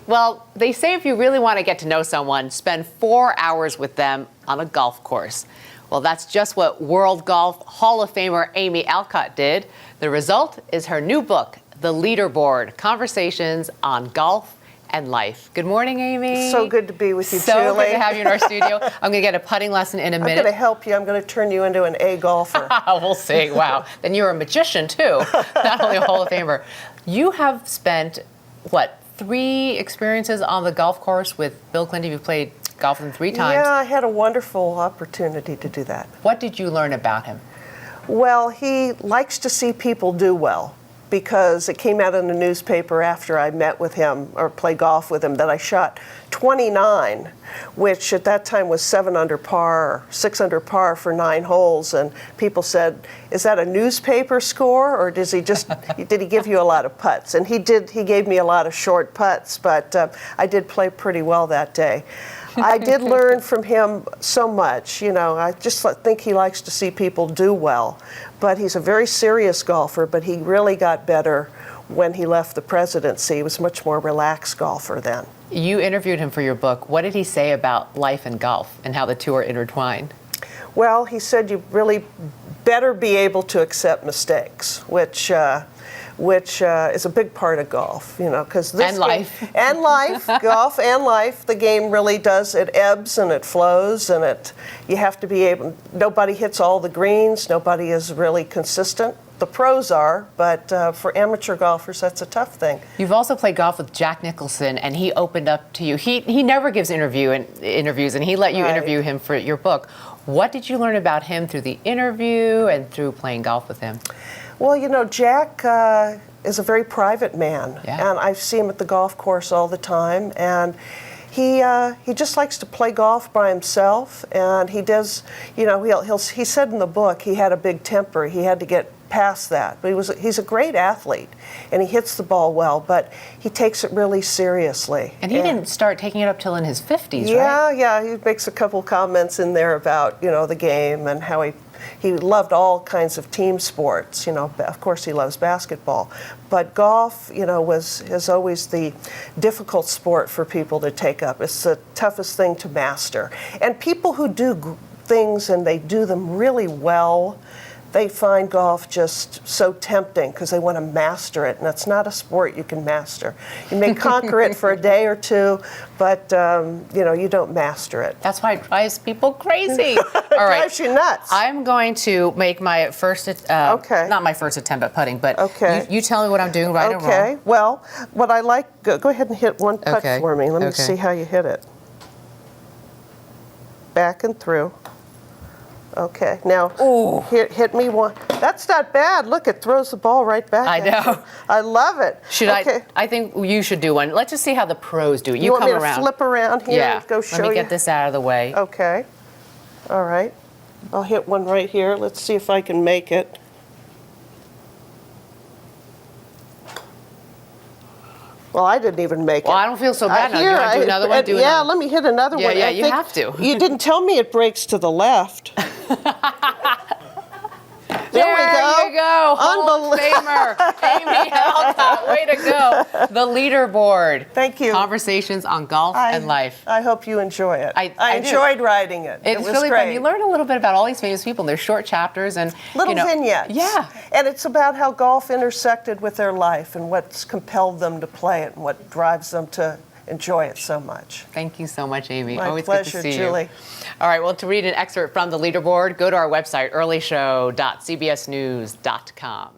Well, they say if you really want to get to know someone, spend 4 hours with them on a golf course. Well, that's just what World Golf Hall of Famer Amy Alcott did. The result is her new book, The Leaderboard, Conversations on Golf and Life. Good morning, Amy. So good to be with you, so Julie. So good to have you in our studio. I'm going to get a putting lesson in a minute. I'm going to help you. I'm going to turn you into an A golfer. We'll see. Wow. Then you're a magician, too, not only a Hall of Famer. You have spent, 3 experiences on the golf course with Bill Clinton. You've played golf with him 3 times. Yeah, I had a wonderful opportunity to do that. What did you learn about him? Well, he likes to see people do well, because it came out in the newspaper after I met with him or played golf with him that I shot 29, which at that time was 7 under par, 6 under par for 9 holes, and people said, "Is that a newspaper score, or does he just did he give you a lot of putts?" And he did. He gave me a lot of short putts, but I did play pretty well that day. I did learn from him so much. I just think he likes to see people do well. But he's a very serious golfer, but he really got better when he left the presidency. He was a much more relaxed golfer then. You interviewed him for your book. What did he say about life and golf and how the two are intertwined? Well, he said you really better be able to accept mistakes, which is a big part of golf, because this and life, golf and life, the game really does. It ebbs and it flows, and you have to be able. Nobody hits all the greens. Nobody is really consistent. The pros are, but for amateur golfers, that's a tough thing. You've also played golf with Jack Nicholson, and he opened up to you. He never gives interviews, and he let you interview him for your book. What did you learn about him through the interview and through playing golf with him? Well, Jack is a very private man, and I see him at the golf course all the time, and he just likes to play golf by himself, and he does, he said in the book he had a big temper. He had to get past that, but he's a great athlete, and he hits the ball well, but he takes it really seriously. And he didn't start taking it up till in his 50s, right? Yeah, he makes a couple comments in there about, the game and how he loved all kinds of team sports. Of course he loves basketball, but golf, is always the difficult sport for people to take up. It's the toughest thing to master. And people who do things and they do them really well, they find golf just so tempting because they want to master it, and it's not a sport you can master. You may conquer it for a day or 2, but you don't master it. That's why it drives people crazy. It drives you nuts. I'm going to make my first, not my first attempt at putting, but you tell me what I'm doing right or wrong. Okay, well, what I like, go ahead and hit one putt for me. Let me see how you hit it. Back and through. Okay, now hit me one. That's not bad. Look, it throws the ball right back. I know. I love it. I think you should do one. Let's just see how the pros do it. You want me to flip around here and go show you? Let me get this out of the way. Okay. All right. I'll hit one right here. Let's see if I can make it. Well, I didn't even make it. Well, I don't feel so bad now. You want to do another one? Let me hit another one. Yeah, you have to. You didn't tell me it breaks to the left. There we go. There you go. Hall of Famer, Amy Alcott. Way to go. The leaderboard. Thank you. Conversations on golf and life. I hope you enjoy it. I enjoyed writing it. It was really great. fun. You learn a little bit about all these famous people, and they're short chapters and little vignettes. Yeah. And it's about how golf intersected with their life and what's compelled them to play it and what drives them to enjoy it so much. Thank you so much, Amy. My Always pleasure, good to see Julie. you. All right, well, to read an excerpt from the leaderboard, go to our website, earlyshow.cbsnews.com.